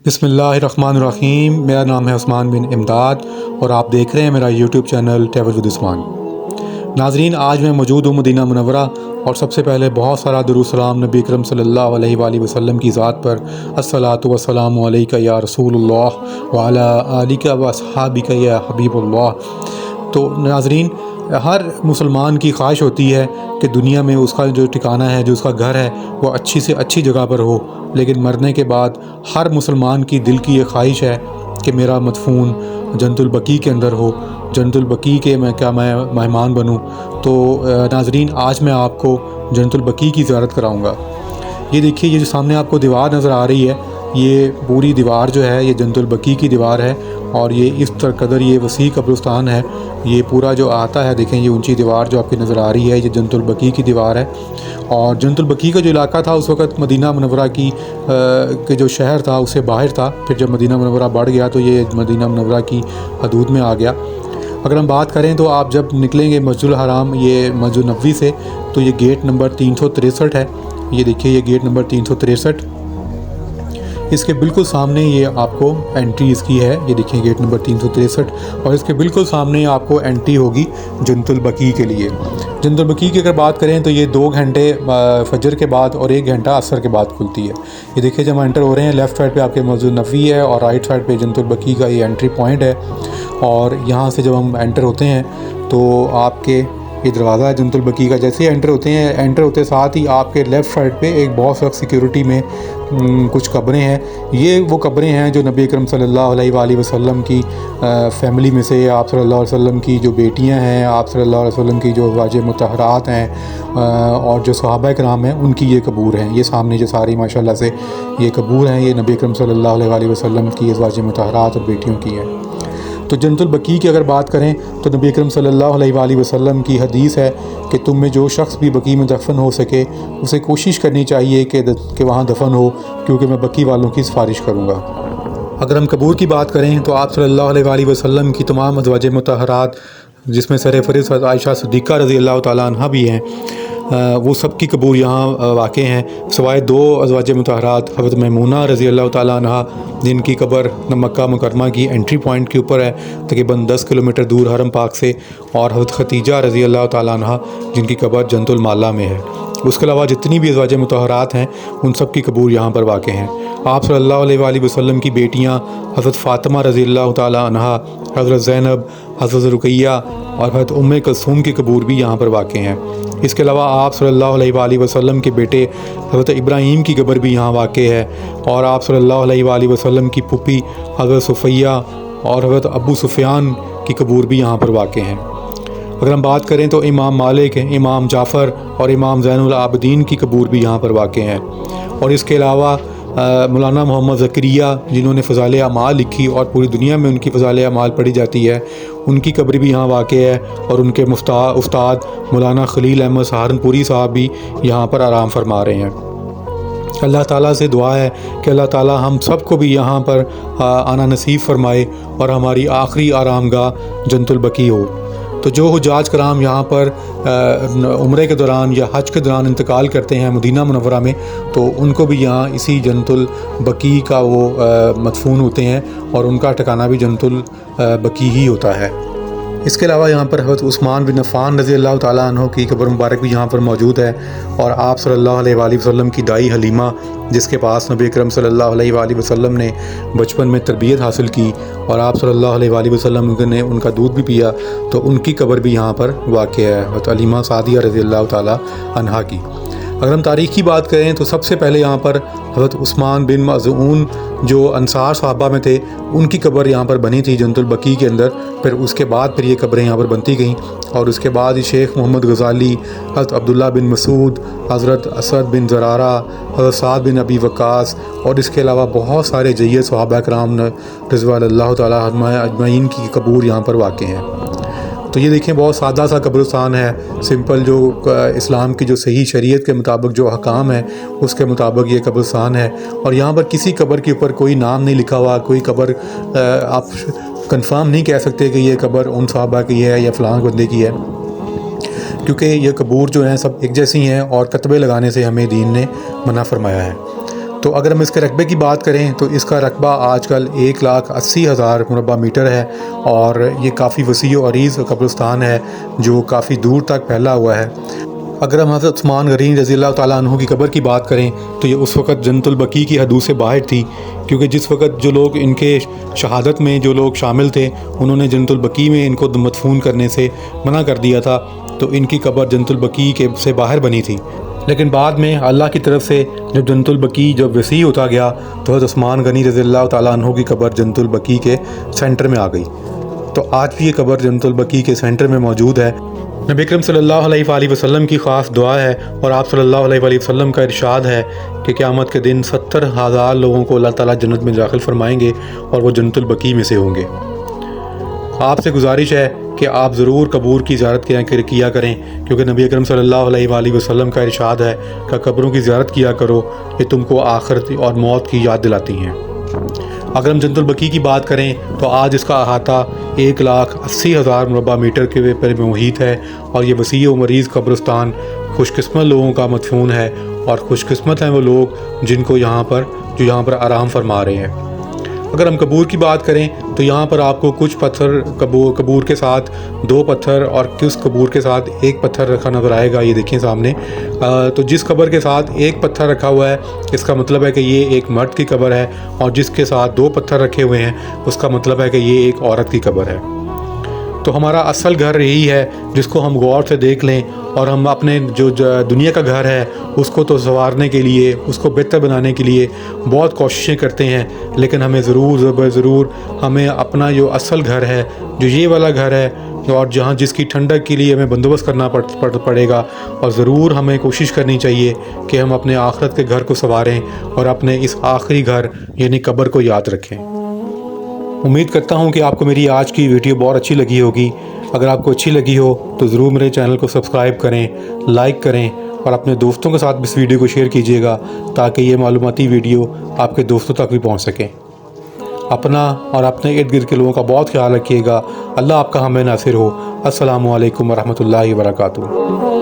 बिस्मिल्लाहिर्रहमानिर्रहीम। मेरा नाम है उस्मान बिन इमदाद और आप देख रहे हैं मेरा YouTube channel travel with Usman. नाज़रीन, आज मैं मौजूद हूँ मदीना मुनव्वरा और सबसे पहले बहुत सारा दुरूद सलाम नबी अकरम सल्लल्लाहु अलैहि वसल्लम की ज़ात पर। अस्सलातु वस्सलामु अलैका या रसूलुल्लाह व अला आलिका व अस्हाबिका या हबीबुल्लाह। तो नाज़रीन, हर मुसलमान की ख्वाहिश होती है कि दुनिया में उसका जो ठिकाना है, जो उसका घर है, वो अच्छी से अच्छी जगह पर हो। लेकिन मरने के बाद हर मुसलमान की दिल की ये ख्वाहिश है कि मेरा मदफून जन्नतुल बकी के अंदर हो, जन्नतुल बकी के मैं मेहमान बनूं। तो नाज़रीन, आज मैं आपको जन्नतुल बकी की ज़ियारत कराऊंगा। ये देखिए, ये जो सामने आपको दीवार नज़र आ रही है, ये पूरी दीवार जो है ये जन्नतुल बकी की दीवार है और ये इस कदर ये वसी कब्रिस्तान है। ये पूरा जो आता है, देखें ये ऊंची दीवार जो आपकी नज़र आ रही है, ये जन्नतुल बकी की दीवार है। और जन्नतुल बकी का जो इलाका था उस वक़्त मदीना मुनव्वरा की के जो शहर था उससे बाहर था। फिर जब मदीना मुनव्वरा बढ़ गया तो ये मदीना मुनव्वरा की हदूद में आ गया। अगर हम बात करें तो आप जब निकलेंगे मस्जिदुल हराम, ये मस्जिद नबवी से, तो ये गेट नंबर 363 है। ये देखिए, ये गेट नंबर 363, इसके बिल्कुल सामने ये आपको एंट्री इसकी है। ये देखिए गेट नंबर 363 और इसके बिल्कुल सामने आपको एंट्री होगी जन्नतुल बकी के लिए। जन्नतुल बकी की अगर बात करें तो ये 2 घंटे फजर के बाद और 1 घंटा असर के बाद खुलती है। ये देखिए, जब हम एंटर हो रहे हैं, लेफ़्ट साइड पे आपके मस्जिद नबवी है और राइट साइड पे जन्नतुल बकी का ये एंट्री पॉइंट है। और यहाँ से जब हम एंटर होते हैं तो आपके ये दरवाज़ा है जन्नतुल बकी का। जैसे ही एंटर होते हैं, एंटर होते साथ ही आपके लेफ़्ट साइड पे एक बहुत सख्त सिक्योरिटी में कुछ कब्रें हैं। ये वो कब्रें हैं जो नबी अकरम सल्लल्लाहु अलैहि वसल्लम की फ़ैमिली में से, आप सल्लल्लाहु अलैहि वसल्लम की जो बेटियां हैं, आप सल्लल्लाहु अलैहि वसल्लम की जो अज़वाज मुतहहरात हैं और जो सहाबा किराम हैं, उनकी ये कब्र हैं। ये सामने जो सारी माशाल्लाह से ये कब्र हैं, ये नबी अकरम सल्लल्लाहु अलैहि वसल्लम की अज़वाज मुतहहरात और बेटियों की हैं। तो जन्नतुल बकी की अगर बात करें तो नबी अकरम सल्लल्लाहु अलैहि वसल्लम की हदीस है कि तुम में जो शख्स भी बकी में दफन हो सके उसे कोशिश करनी चाहिए कि वहाँ दफन हो, क्योंकि मैं बकी वालों की सिफारिश करूँगा। अगर हम कबूर की बात करें तो आप सल्लल्लाहु अलैहि वसल्लम की तमाम अज़वाज मुतहहरात, जिसमें सरफ़हरिस्त आयशा सिद्दीक़ा रज़ी अल्लाह तआला अन्हा भी हैं, वो सब की कबूर यहाँ वाक़ हैं, सिवाय 2 अज़वाज मुतहहरात हज़रत मैमूना रज़ी अल्लाह तआला अन्हा, जिनकी कब्र मक्का मुकरमा की एंट्री पॉइंट के ऊपर है, तकरीबन 10 किलोमीटर दूर हरम पाक से, और हज़रत खतीजा रज़ी अल्लाह तआला अन्हा, जिनकी कब्र जन्नतुल माला में है। उसके अलावा जितनी भी अज़वाज मुतहहरात हैं उन सब की कबूर यहाँ पर वाक़ हैं। आप सल्लल्लाहु अलैहि वसल्लम की बेटियाँ हज़रत फ़ातिमा रज़ी अल्लाह तआला अन्हा, हज़रत ज़ैनब, हज़रत रुक़ैया और हज़रत उम्मे कुलसूम की कबूर भी यहाँ पर वाक़ हैं। इसके अलावा आप सल्लल्लाहु अलैहि वसल्लम के बेटे हज़रत इब्राहीम की कब्र भी यहाँ वाक़ है, और आप सल्लल्लाहु अलैहि वसल्लम की फूफी हज़रत सुफ़ैया और हज़रत अबू सुफ़ियान की कबूर भी यहाँ पर वाक़ हैं। अगर हम बात करें तो इमाम मालिक, इमाम जाफ़र और इमाम ज़ैनुल आबिदीन की कबूर भी यहाँ पर वाक़ हैं। और इसके अलावा मौलाना मोहम्मद ज़करिया, जिन्होंने फ़ज़ाइल अमाल लिखी और पूरी दुनिया में उनकी फ़ज़ाइल अमाल पढ़ी जाती है, उनकी कब्र भी यहाँ वाक़ है। और उनके उस्ताद मौलाना खलील अहमद सहारनपुरी साहब भी यहाँ पर आराम फरमा रहे हैं। अल्लाह ताला से दुआ है कि अल्लाह ताला हम सबको भी यहाँ पर आना नसीब फ़रमाए और हमारी आखिरी आरामगाह जन्नतुल बकी हो। तो जो हुज्जाज कराम यहाँ पर उम्रे के दौरान या हज के दौरान इंतकाल करते हैं मदीना मुनव्वरा में, तो उनको भी यहाँ इसी जन्नतुल बकी का वो मदफून होते हैं और उनका ठिकाना भी जन्नतुल बकी ही होता है। इसके अलावा यहाँ पर हज़रत उस्मान बिन अफ़्फ़ान रज़ी अल्लाह तआला अन्हु की कब्र मुबारक भी यहाँ पर मौजूद है। और आप सल्लल्लाहु अलैहि वसल्लम की दाई हलीमा, जिसके पास नबी अकरम सल्लल्लाहु अलैहि वसल्लम ने बचपन में तरबियत हासिल की और आप सल्लल्लाहु अलैहि वसल्लम ने उनका दूध भी पिया, तो उनकी कब्र भी यहाँ पर वाक़ है, हज़रत हलीमा सादिया रज़ी अल्लाह तआला अन्हा की। अगर हम तारीख़ की बात करें तो सबसे पहले यहाँ पर हज़रत उस्मान बिन मज़ऊन, जो अंसार सहाबा में थे, उनकी कब्र यहाँ पर बनी थी जन्नतुल बकी के अंदर। फिर उसके बाद फिर ये कब्रें यहाँ पर बनती गईं और उसके बाद शेख मोहम्मद गज़ाली, हज़रत अब्दुल्ला बिन मसूद, हज़रत असद बिन ज़रारा, हज़रत साद बिन अबी वक़ास और इसके अलावा बहुत सारे जय्यद सहाबा किराम रिज़वानुल्लाह तआला अजमईन की कबूर यहाँ पर वाक़ हैं। तो ये देखें, बहुत सादा सा कब्रिस्तान है, सिंपल, जो इस्लाम की जो सही शरीयत के मुताबिक जो अहकाम है उसके मुताबिक ये कब्रिस्तान है। और यहाँ पर किसी कब्र के ऊपर कोई नाम नहीं लिखा हुआ, कोई कब्र आप कंफर्म नहीं कह सकते कि ये कब्र उन सहाबा की है या फ़लाँ बंदे की है, क्योंकि ये कबूर जो हैं सब एक जैसी हैं और कतबे लगाने से हमें दीन ने मना फरमाया है। तो अगर हम इसके रकबे की बात करें तो इसका रकबा आजकल 1,80,000 मुरबा मीटर है और ये काफ़ी वसी और अरीज़ कब्रिस्तान है जो काफ़ी दूर तक फैला हुआ है। अगर हम हज़रत उस्मान गनी रज़ी अल्लाह तआला अन्हु की कब्र की बात करें तो ये उस वक़्त जन्नतुल बकी की हदूद से बाहर थी, क्योंकि जिस वक़्त जो लोग इनके शहादत में जो लोग शामिल थे उन्होंने जन्नतुल बकी में इनको मदफून करने से मना कर दिया था, तो इनकी कब्र जन्नतुल बकी के से बाहर बनी थी। लेकिन बाद में अल्लाह की तरफ से जब जन्नतुल बकी जब वसी होता गया तो हज़रत उस्मान गनी रज़ी अल्लाह तआला अन्हु की कब्र जन्नतुल बकी के सेंटर में आ गई। तो आज भी ये कब्र जन्नतुल बकी के सेंटर में मौजूद है। नबी अकरम सल्लल्लाहु अलैहि वसल्लम की ख़ास दुआ है और आप सल्लल्लाहु अलैहि वसल्लम का इरशाद है कि क़यामत के दिन 70,000 लोगों को अल्लाह ताला जन्नत में दाखिल फरमाएंगे और वो जन्नतुल बकी में से होंगे। आपसे गुजारिश है कि आप ज़रूर कब्र की ज़ियारत किया करें, क्योंकि नबी अकरम सल्लल्लाहु अलैहि वसल्लम का इरशाद है कि कब्रों की ज़ियारत किया करो, ये तुमको आखिरत और मौत की याद दिलाती हैं। अगर हम जन्नतुल बकी की बात करें तो आज इसका अहाता 1,80,000 मुरबा मीटर के पर मुहित है और ये वसी व मरीज़ कब्रिस्तान खुशकिस्मत लोगों का मदफून है और खुशकिस्मत हैं वो लोग जिनको यहाँ पर आराम फरमा रहे हैं। अगर हम कब्र की बात करें तो यहाँ पर आपको कुछ पत्थर कब्र के साथ 2 पत्थर और किस कब्र के साथ 1 पत्थर रखा नज़र आएगा। ये देखें सामने। तो जिस कब्र के साथ 1 पत्थर रखा हुआ है इसका मतलब है कि ये एक मर्द की कब्र है, और जिसके साथ 2 पत्थर रखे हुए हैं उसका मतलब है कि ये एक औरत की कब्र है। तो हमारा असल घर यही है जिसको हम गौर से देख लें और हम अपने जो दुनिया का घर है उसको तो संवारने के लिए, उसको बेहतर बनाने के लिए बहुत कोशिशें करते हैं, लेकिन हमें ज़रूर हमें अपना जो असल घर है, जो ये वाला घर है और जहाँ जिसकी ठंडक के लिए हमें बंदोबस्त करना पड़ेगा, और ज़रूर हमें कोशिश करनी चाहिए कि हम अपने आखिरत के घर को संवारें और अपने इस आखिरी घर यानी कब्र को याद रखें। उम्मीद करता हूँ कि आपको मेरी आज की वीडियो बहुत अच्छी लगी होगी। अगर आपको अच्छी लगी हो तो ज़रूर मेरे चैनल को सब्सक्राइब करें, लाइक करें और अपने दोस्तों के साथ इस वीडियो को शेयर कीजिएगा ताकि ये मालूमाती वीडियो आपके दोस्तों तक भी पहुँच सके। अपना और अपने इर्द गिर्द के लोगों का बहुत ख्याल रखिएगा। अल्लाह आपका हमें नासिर हो। अस्सलामु अलैकुम वरहमतुल्लाहि वबरकातुहू।